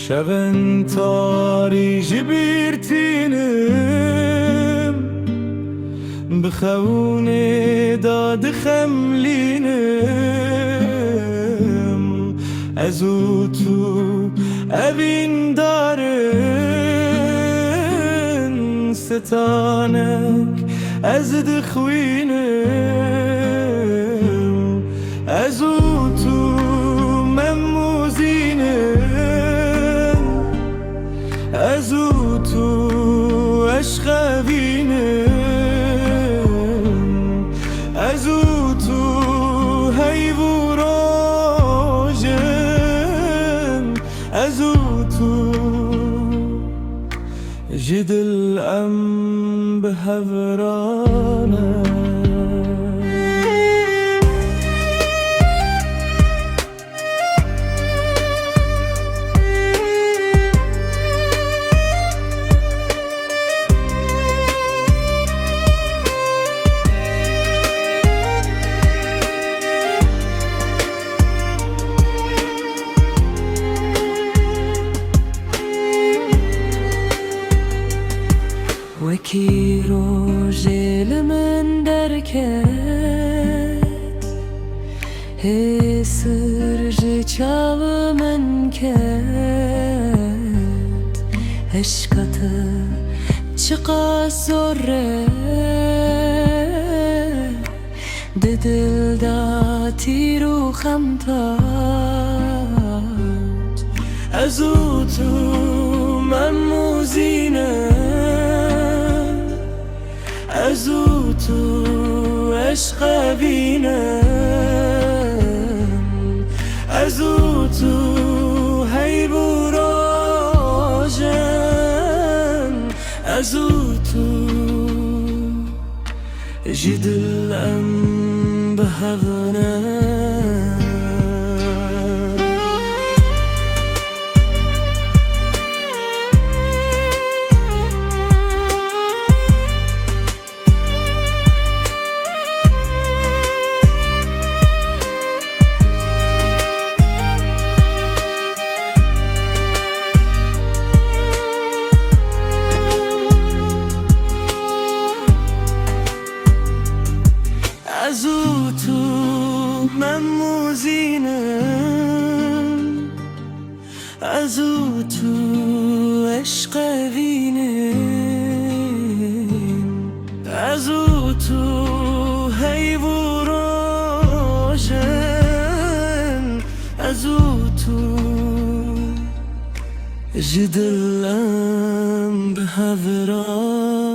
شبن تاریج بیرتینم بخون داد خملینم از او تو اوین دارن ستانک از دخوینم از او تو از او تو عشق بینم از او تو حیو راجم از او تو جدل ام به هورانم وکی روزل من درکت هسرج چاو من کت عشقت چقا زره دل دا تیرو خمتاد از او تو من موزینم از او تو عشق بینم از او تو حیو راجم از او تو جدل ام به هونم از او تو من موزینم از او تو عشق بینم از او تو حیو راجم از او تو جدلم به هورانم